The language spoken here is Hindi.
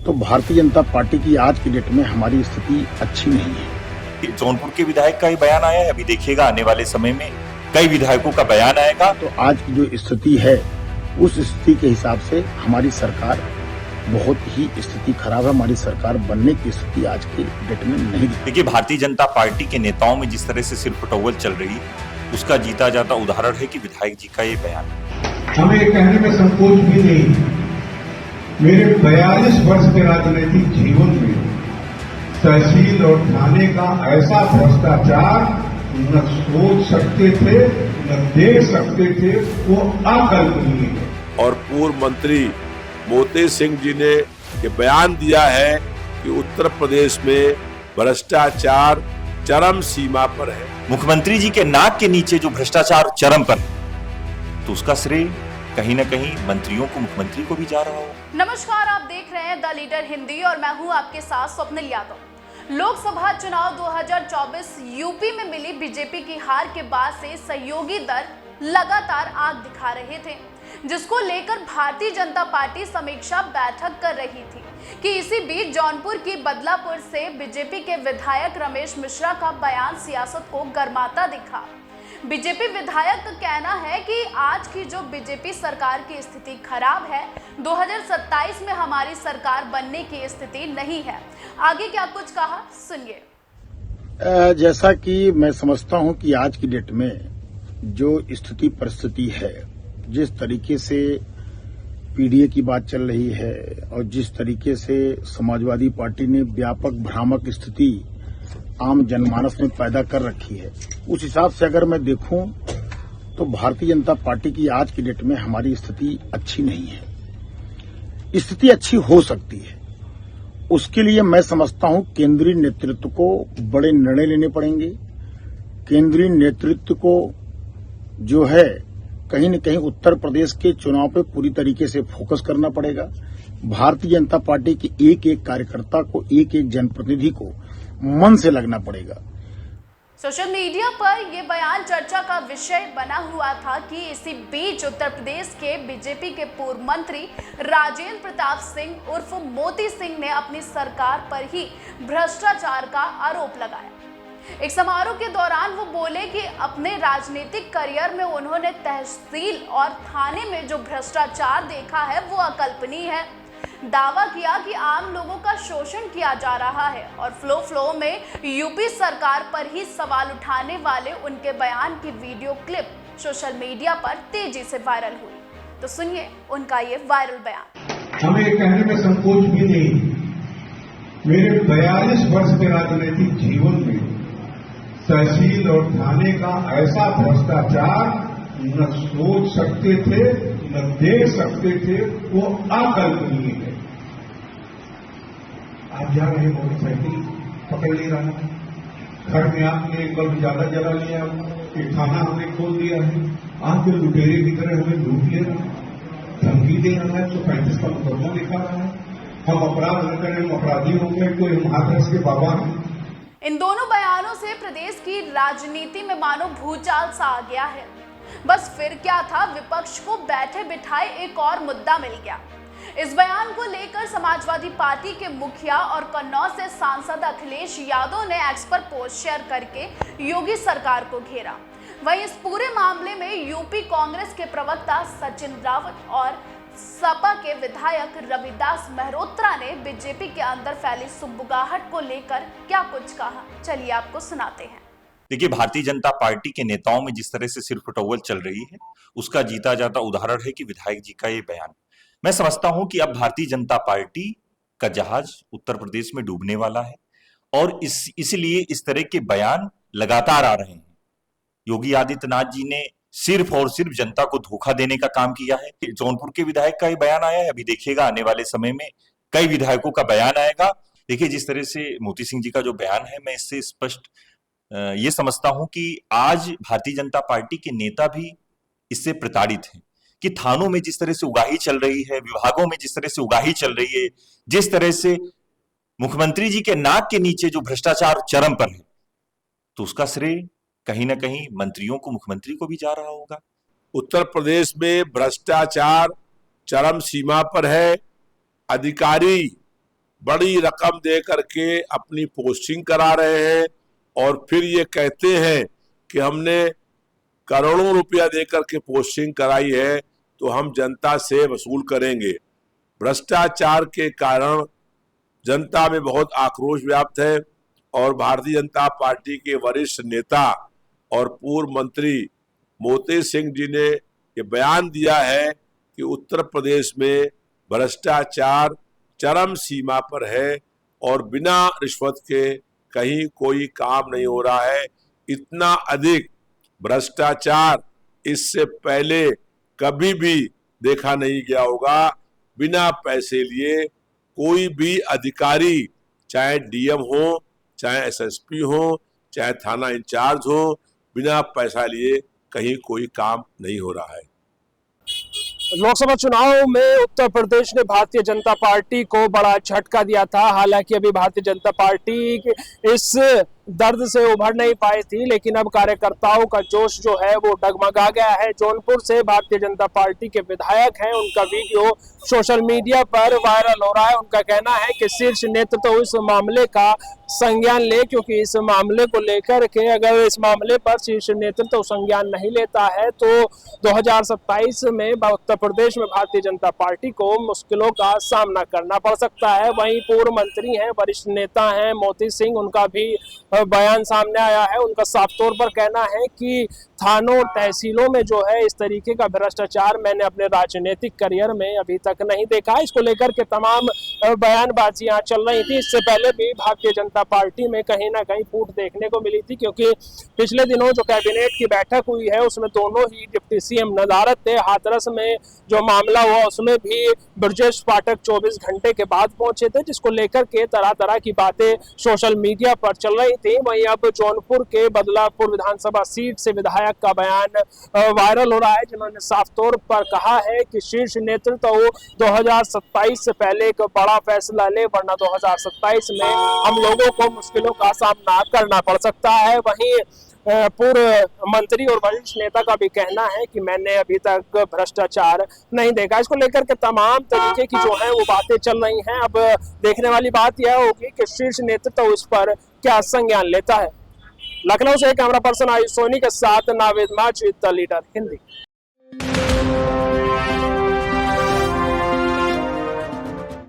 तो भारतीय जनता पार्टी की आज की डेट में हमारी स्थिति अच्छी नहीं है। जौनपुर के विधायक का ये बयान आया है, अभी देखिएगा आने वाले समय में कई विधायकों का बयान आएगा। तो आज की जो स्थिति है उस स्थिति के हिसाब से हमारी सरकार बहुत ही स्थिति खराब है। हमारी सरकार बनने की स्थिति आज की डेट में नहीं दिखती। देखिए, भारतीय जनता पार्टी के नेताओं में जिस तरह से सिरफटौवल चल रही उसका जीता जाता उदाहरण है कि विधायक जी का ये बयान। हमें कहने में संकोच भी नहीं, मेरे 42 वर्ष के राजनीतिक जीवन में तहसील और थाने का ऐसा भ्रष्टाचार न सोच सकते थे न देख सकते थे, वो अकल्पनीय है। और पूर्व मंत्री मोती सिंह जी ने ये बयान दिया है कि उत्तर प्रदेश में भ्रष्टाचार चरम सीमा पर है। मुख्यमंत्री जी के नाक के नीचे जो भ्रष्टाचार चरम पर है, तो उसका श्रेय कहीं न कहीं मंत्रियों को, मुख्यमंत्री को भी जा रहा हो। नमस्कार, आप देख रहे हैं द लीडर हिंदी और मैं हूं आपके साथ स्वप्निल यादव। लोकसभा चुनाव 2024 यूपी में मिली बीजेपी की हार के बाद से सहयोगी दल लगातार आग दिखा रहे थे, जिसको लेकर भारतीय जनता पार्टी समीक्षा बैठक कर रही थी कि इसी बीच जौनपुर की बदलापुर से बीजेपी के विधायक रमेश मिश्रा का बयान सियासत को गरमाता दिखा। बीजेपी विधायक का कहना है कि आज की जो बीजेपी सरकार की स्थिति खराब है, 2027 में हमारी सरकार बनने की स्थिति नहीं है। आगे क्या कुछ कहा, सुनिए। जैसा कि मैं समझता हूं कि आज की डेट में जो स्थिति परिस्थिति है, जिस तरीके से पीडीए की बात चल रही है और जिस तरीके से समाजवादी पार्टी ने व्यापक भ्रामक स्थिति आम जनमानस में पैदा कर रखी है, उस हिसाब से अगर मैं देखूं तो भारतीय जनता पार्टी की आज की डेट में हमारी स्थिति अच्छी नहीं है। स्थिति अच्छी हो सकती है, उसके लिए मैं समझता हूं केंद्रीय नेतृत्व को बड़े निर्णय लेने पड़ेंगे। केंद्रीय नेतृत्व को जो है कहीं न कहीं उत्तर प्रदेश के चुनाव पे पूरी तरीके से फोकस करना पड़ेगा। भारतीय जनता पार्टी के एक एक कार्यकर्ता को, एक एक जनप्रतिनिधि को मन से लगना पड़ेगा। सोशल मीडिया पर यह बयान चर्चा का विषय बना हुआ था कि इसी बीच उत्तर प्रदेश के बीजेपी के पूर्व मंत्री राजेंद्र प्रताप सिंह उर्फ मोती सिंह ने अपनी सरकार पर ही भ्रष्टाचार का आरोप लगाया। एक समारोह के दौरान वो बोले कि अपने राजनीतिक करियर में उन्होंने तहसील और थाने में जो भ्रष्टाचार देखा है वो अकल्पनीय है। दावा किया कि आम लोगों का शोषण किया जा रहा है और फ्लो में यूपी सरकार पर ही सवाल उठाने वाले उनके बयान की वीडियो क्लिप सोशल मीडिया पर तेजी से वायरल हुई। तो सुनिए उनका ये वायरल बयान। हमें कहने में संकोच भी नहीं, मेरे 42 वर्ष के राजनीतिक जीवन में तहसील और थाने का ऐसा भ्रष्टाचार न सोच सकते थे न देख सकते थे, वो अकल्पनीय है। आप जा रहे मोटरसाइकिल पकड़ ले रहा है, घर में आपने एक बल्ब ज्यादा जला लिया, एक खाना हमें खोल दिया है, आपके लुटेरे की तरह हमें लूट ले रहा है, धमकी दे रहा है, 135 का मुकदमा लिखा रहा है, हम अपराध न करें, हम अपराधी होंगे, कोई हम हाथरस के बाबा हैं। इन दोनों बयानों से प्रदेश की राजनीति में मानो भूचाल सा आ गया है। बस फिर क्या था, विपक्ष को बैठे बिठाए एक और मुद्दा मिल गया। इस बयान को लेकर समाजवादी पार्टी के मुखिया और कन्नौज से सांसद अखिलेश यादव ने एक्स पर पोस्ट शेयर करके योगी सरकार को घेरा। वहीं इस पूरे मामले में यूपी कांग्रेस के प्रवक्ता सचिन रावत और सपा के विधायक रविदास मेहरोत्रा ने बीजेपी के अंदर फैली सुबुगाहट को लेकर क्या कुछ कहा, चलिए आपको सुनाते हैं। देखिए, भारतीय जनता पार्टी के नेताओं में जिस तरह से सिरफटौवल चल रही है उसका जीता जाता उदाहरण है कि विधायक जी का ये बयान। मैं समझता हूं कि अब भारतीय जनता पार्टी का जहाज उत्तर प्रदेश में डूबने वाला है और इसलिए इस तरह के बयान लगातार आ रहे हैं। योगी आदित्यनाथ जी ने सिर्फ और सिर्फ जनता को धोखा देने का काम किया है। जौनपुर के विधायक का ये बयान आया है, अभी देखिएगा आने वाले समय में कई विधायकों का बयान आएगा। देखिए, जिस तरह से मोती सिंह जी का जो बयान है, मैं इससे स्पष्ट ये समझता हूं कि आज भारतीय जनता पार्टी के नेता भी इससे प्रताड़ित हैं कि थानों में जिस तरह से उगाही चल रही है, विभागों में जिस तरह से उगाही चल रही है, जिस तरह से मुख्यमंत्री जी के नाक के नीचे जो भ्रष्टाचार चरम पर है, तो उसका श्रेय कहीं ना कहीं मंत्रियों को, मुख्यमंत्री को भी जा रहा होगा। उत्तर प्रदेश में भ्रष्टाचार चरम सीमा पर है। अधिकारी बड़ी रकम दे करके अपनी पोस्टिंग करा रहे हैं और फिर ये कहते हैं कि हमने करोड़ों रुपया दे करके पोस्टिंग कराई है तो हम जनता से वसूल करेंगे। भ्रष्टाचार के कारण जनता में बहुत आक्रोश व्याप्त है और भारतीय जनता पार्टी के वरिष्ठ नेता और पूर्व मंत्री मोती सिंह जी ने ये बयान दिया है कि उत्तर प्रदेश में भ्रष्टाचार चरम सीमा पर है और बिना रिश्वत के कहीं कोई काम नहीं हो रहा है। इतना अधिक भ्रष्टाचार इससे पहले कभी भी देखा नहीं गया होगा। बिना पैसे लिए कोई भी अधिकारी, चाहे डीएम हो, चाहे एसएसपी हो, चाहे थाना इंचार्ज हो, बिना पैसा लिए कहीं कोई काम नहीं हो रहा है। लोकसभा चुनाव में उत्तर प्रदेश ने भारतीय जनता पार्टी को बड़ा झटका दिया था। हालांकि अभी भारतीय जनता पार्टी इस दर्द से उभर नहीं पाई थी, लेकिन अब कार्यकर्ताओं का जोश जो है वो डगमगा गया है। जौनपुर से भारतीय जनता पार्टी के विधायक हैं, उनका वीडियो सोशल मीडिया पर वायरल हो रहा है। उनका कहना है कि शीर्ष नेतृत्व तो इस मामले का संज्ञान ले, क्योंकि इस मामले को लेकर के अगर इस मामले पर शीर्ष नेतृत्व तो संज्ञान नहीं लेता है तो 2027 में उत्तर प्रदेश में भारतीय जनता पार्टी को मुश्किलों का सामना करना पड़ सकता है। वहीं पूर्व मंत्री हैं, वरिष्ठ नेता हैं मोती सिंह, उनका भी बयान सामने आया है। उनका साफ तौर पर कहना है कि थानों और तहसीलों में जो है इस तरीके का भ्रष्टाचार मैंने अपने राजनीतिक करियर में अभी तक नहीं देखा। इसको लेकर के तमाम बयानबाजियां चल रही थी। इससे पहले भी भारतीय जनता पार्टी में कहीं ना कहीं फूट देखने को मिली थी, क्योंकि पिछले दिनों जो कैबिनेट की बैठक हुई है उसमें दोनों ही डिप्टी सीएम नदारत थे। हाथरस में जो मामला हुआ उसमें भी ब्रजेश पाठक 24 घंटे के बाद पहुंचे थे, जिसको लेकर के तरह तरह की बातें सोशल मीडिया पर चल रही थी। वहीं अब जौनपुर के बदलापुर विधानसभा सीट से विधायक का बयान वायरल हो रहा है, जिन्होंने साफ तौर पर कहा है कि शीर्ष नेतृत्व 2027 से पहले एक बड़ा फैसला ले, वरना 2027 में हम लोगों को मुश्किलों का सामना करना पड़ सकता है। वहीं पूर्व मंत्री और वरिष्ठ नेता का भी कहना है कि मैंने अभी तक भ्रष्टाचार नहीं देखा। इसको लेकर के तमाम तरीके की जो है वो बातें चल रही हैं। अब देखने वाली बात यह होगी कि शीर्ष नेतृत्व उस पर क्या संज्ञान लेता है। लखनऊ से कैमरा पर्सन आयुष सोनी के साथ नावेद माजिद, द लीडर हिंदी।